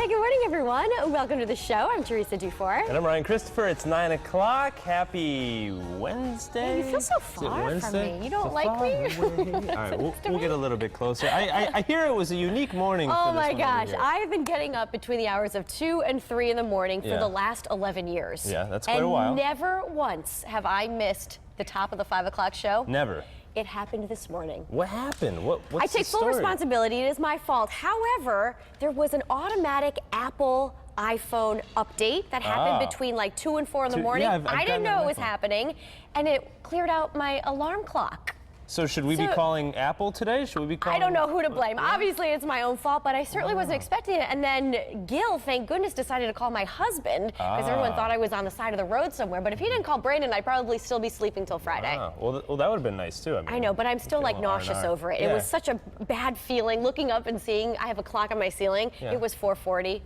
Hey, good morning, everyone. Welcome to the show. I'm Teresa Dufour. And I'm Ryan Christopher. It's 9 o'clock. Happy Wednesday. Yeah, you feel so far from me. You don't like me? All right, we'll get a little bit closer. I hear it was a unique morning for this Oh my one gosh. over here. I've been getting up between the hours of 2 and 3 in the morning for the last 11 years. Yeah, that's quite a while. And never once have I missed the top of the 5 o'clock show. Never. It happened this morning. What happened? What's I take the full story? responsibility. It is my fault. However, there was an automatic Apple iPhone update that happened between like 2 and 4 in the morning. I've I didn't gotten know that it was iPhone. happening, and it cleared out my alarm clock. So should we be calling Apple today? Should we be calling? I don't know who to blame. Obviously, it's my own fault, but I certainly wasn't expecting it. And then Gil, thank goodness, decided to call my husband because everyone thought I was on the side of the road somewhere. But if he didn't call Brandon, I'd probably still be sleeping till Friday. Well, that would have been nice too. I know, but I'm still like nauseous over it. Yeah. It was such a bad feeling looking up and seeing I have a clock on my ceiling. Yeah. It was 4:40.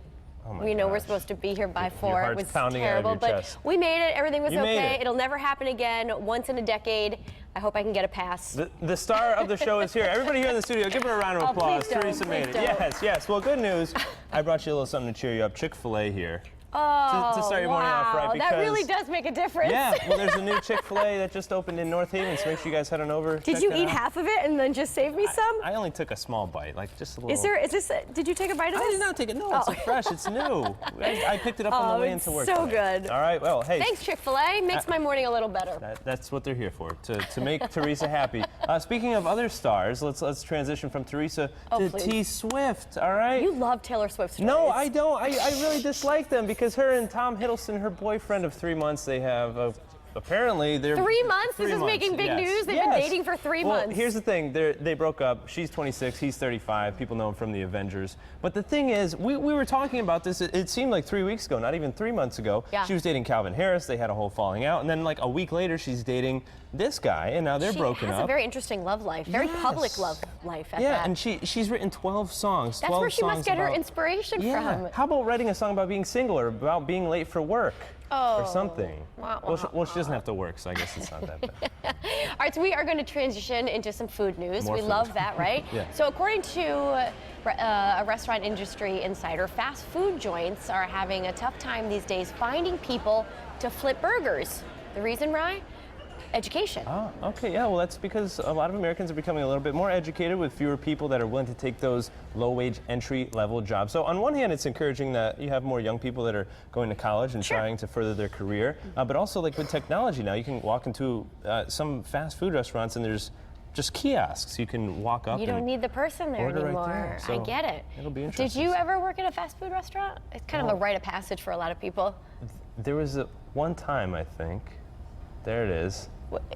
Oh my We know we're gosh. supposed to be here by 4. Your It heart's was pounding out of terrible, your but chest. we made it. Everything was You made okay. it. It'll never happen again. Once in a decade. I hope I can get a pass. The star of the show is here. Everybody here in the studio, give her a round of applause. please don't, Teresa made it. please don't. Yes, yes. Well, good news. I brought you a little something to cheer you up. Chick-fil-A here. Oh, to start your morning off right, because that really does make a difference. Yeah, well, there's a new Chick-fil-A that just opened in North Haven, so make sure you guys head on over. Did you eat half of it and then just save me some? I only took a small bite, like just a little. Did you take a bite of this? I did not take it. No, it's fresh. It's new. I picked it up on the way into work. So today. good. All right, well, hey. Thanks, Chick-fil-A. Makes my morning a little better. That's what they're here for, to make Teresa happy. Speaking of other stars, let's transition from Teresa to please. T. Swift. All right. You love Taylor Swift stories. No, I don't. I really dislike them because her and Tom Hiddleston, her boyfriend of 3 months, they have apparently they're 3 months? This is months, making big yes. news. They've been dating for 3 Well, months. here's the thing. They broke up. She's 26. He's 35. People know him from the Avengers. But the thing is, we were talking about this. It seemed like 3 weeks ago, not even 3 months ago. Yeah. She was dating Calvin Harris. They had a whole falling out. And then like a week later, she's dating this guy. And now they're broken She has up. a very interesting love life. Very public love life at that. Yeah, and she's written 12 songs. That's 12 where she must songs get her about- inspiration Yeah. from. How about writing a song about being single or about being late for work? Oh. Or something. Wah, Well, wah, she doesn't have to work, so I guess it's not that bad. All right, so we are going to transition into some food news. More We food. love that, right? Yeah. So according to a restaurant industry insider, fast food joints are having a tough time these days finding people to flip burgers. The reason, Ryan? Education. Oh, okay, yeah, well, that's because a lot of Americans are becoming a little bit more educated with fewer people that are willing to take those low-wage, entry-level jobs. So on one hand, it's encouraging that you have more young people that are going to college and trying to further their career. But also, like with technology now, you can walk into some fast food restaurants and there's just kiosks. You can walk up. You don't and need the person there order right anymore. there. I So get it. it'll be interesting. Did you ever work at a fast food restaurant? It's kind of a rite of passage for a lot of people. There was one time, I think. There it is.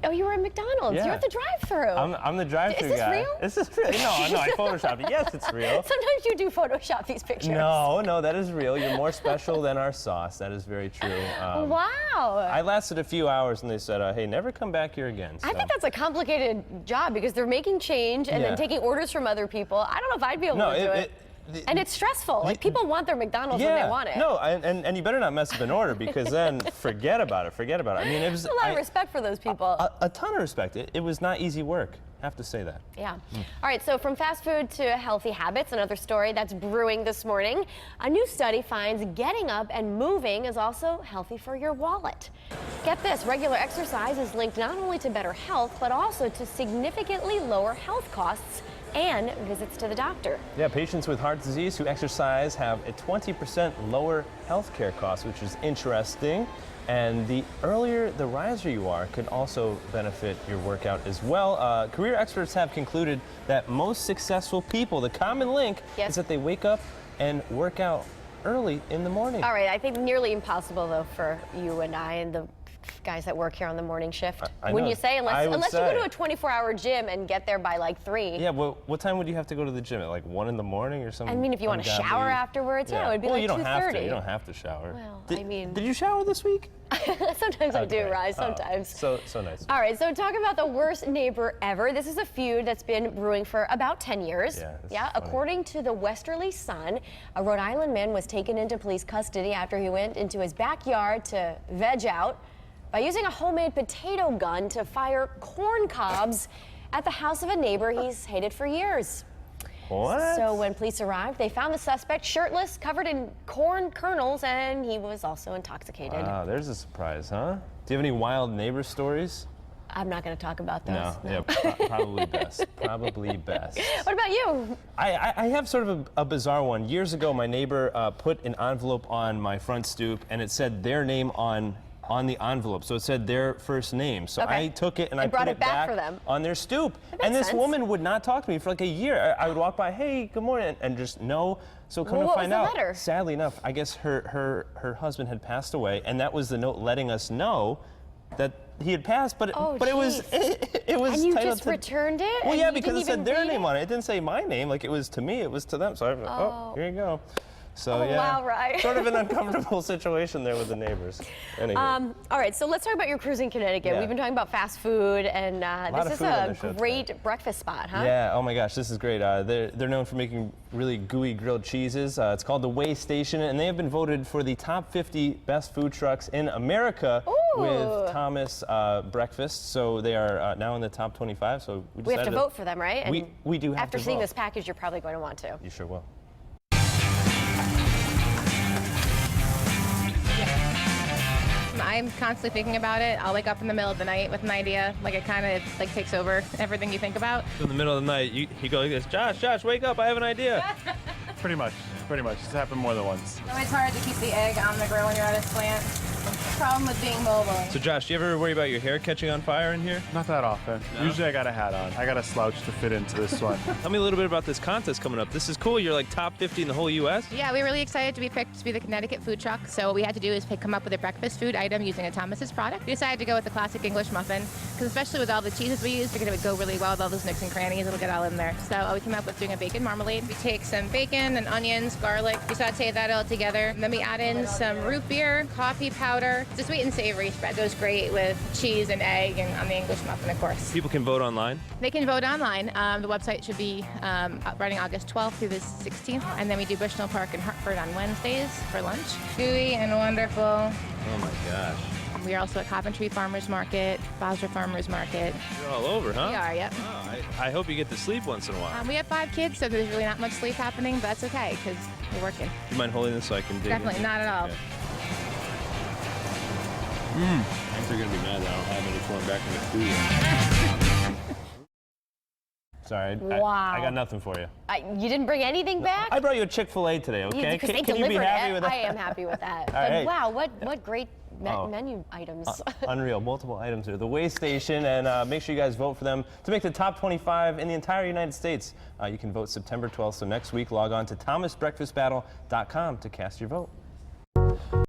Oh, you were at McDonald's. Yeah. You're at the drive-thru. I'm the drive-thru guy. Is this real? Is this real? No, I photoshopped it. Yes, it's real. Sometimes you do Photoshop these pictures. No, that is real. You're more special than our sauce. That is very true. Wow. I lasted a few hours and they said, hey, never come back here again. So. I think that's a complicated job because they're making change and then taking orders from other people. I don't know if I'd be able to do it. And it's stressful. Like, people want their McDonald's when they want it. No, and you better not mess up an order because then forget about it. Forget about it. I mean, it was a lot of respect for those people. A ton of respect. It was not easy work. I have to say that. Yeah. All right, so from fast food to healthy habits, another story that's brewing this morning. A new study finds getting up and moving is also healthy for your wallet. Get this, regular exercise is linked not only to better health, but also to significantly lower health costs and visits to the doctor. Yeah, patients with heart disease who exercise have a 20% lower healthcare cost, which is interesting. And the earlier, the riser you are could also benefit your workout as well. Career experts have concluded that most successful people, the common link is that they wake up and work out early in the morning. All right, I think nearly impossible though for you and I and the guys that work here on the morning shift. Wouldn't you say? Unless you go to a 24-hour gym and get there by like 3. Yeah, well, what time would you have to go to the gym? At like 1 in the morning or something? I mean, if you want to shower afterwards, yeah, it would be like 2:30. You don't have to. You don't have to shower. Well, I mean... Did you shower this week? Sometimes I do, Rise, sometimes. So nice. All right, so talk about the worst neighbor ever. This is a feud that's been brewing for about 10 years. Yeah, according to the Westerly Sun, a Rhode Island man was taken into police custody after he went into his backyard to veg out by using a homemade potato gun to fire corn cobs at the house of a neighbor he's hated for years. What? So when police arrived, they found the suspect shirtless, covered in corn kernels, and he was also intoxicated. Wow, there's a surprise, huh? Do you have any wild neighbor stories? I'm not going to talk about those. No. Yeah, probably best. Probably best. What about you? I have sort of a bizarre one. Years ago, my neighbor put an envelope on my front stoop, and it said their name on the envelope. So it said their first name. So I took it and I brought put it back for back them. on their stoop. That And makes this sense. woman would not talk to me for like a year. I would walk by, hey, good morning, and just no. So come Well, to what find was the out, letter? sadly enough, I guess her husband had passed away, and that was the note letting us know that he had passed, but it was it was And you titled just to, returned it? Well, and yeah, you because didn't it said even their read name it? on it. It didn't say my name. Like it was to me, it was to them. So I was like, oh, here you go. So Oh, yeah, wow, right. sort of an uncomfortable situation there with the neighbors. Anyway. All right, so let's talk about your cruise in Connecticut. Yeah. We've been talking about fast food, and Lot this of is food on the a show great breakfast spot, huh? Yeah, oh my gosh, this is great. They're known for making really gooey grilled cheeses. It's called the Way Station, and they have been voted for the top 50 best food trucks in America with Thomas Breakfast. So they are now in the top 25. So We have to vote for them, right? And we do have after to seeing vote. this package, you're probably going to want to. You sure will. I'm constantly thinking about it. I'll wake up in the middle of the night with an idea. Like it kind of like takes over everything you think about. In the middle of the night, he goes like this, Josh, wake up, I have an idea. Pretty much. It's happened more than once. So it's hard to keep the egg on the grill when you're at a plant. Problem with being mobile. So Josh, do you ever worry about your hair catching on fire in here? Not that often. No? Usually I got a hat on. I got a slouch to fit into this one. Tell me a little bit about this contest coming up. This is cool. You're like top 50 in the whole U.S. Yeah, we were really excited to be picked to be the Connecticut food truck. So what we had to do is come up with a breakfast food item using a Thomas's product. We decided to go with the classic English muffin because especially with all the cheeses we use, figured it would go really well with all those nooks and crannies. It'll get all in there. So we came up with doing a bacon marmalade. We take some bacon and onions, garlic. We saute that all together. And then we add in some root beer, coffee powder. It's a sweet and savory spread. Goes great with cheese and egg and on the English muffin, of course. People can vote online. They can vote online. The website should be running August 12th through the 16th. And then we do Bushnell Park in Hartford on Wednesdays for lunch. Gooey and wonderful. Oh my gosh. We are also at Coventry Farmers Market, Bowser Farmers Market. You're all over, huh? We are, yep. Oh, I hope you get to sleep once in a while. We have 5 kids, so there's really not much sleep happening, but that's okay because we're working. Do you mind holding this so I can dig Definitely, in? not at all. Okay. I think they're going to be mad that I don't have any corn back in the studio. Sorry, Wow. I got nothing for you. You didn't bring anything back? I brought you a Chick-fil-A today, okay? Because they Can you be delivered happy it. with that? I am happy with that. All But right. wow, what great menu items. Unreal, multiple items here. The Way Station, and make sure you guys vote for them to make the top 25 in the entire United States. You can vote September 12th, so next week log on to thomasbreakfastbattle.com to cast your vote.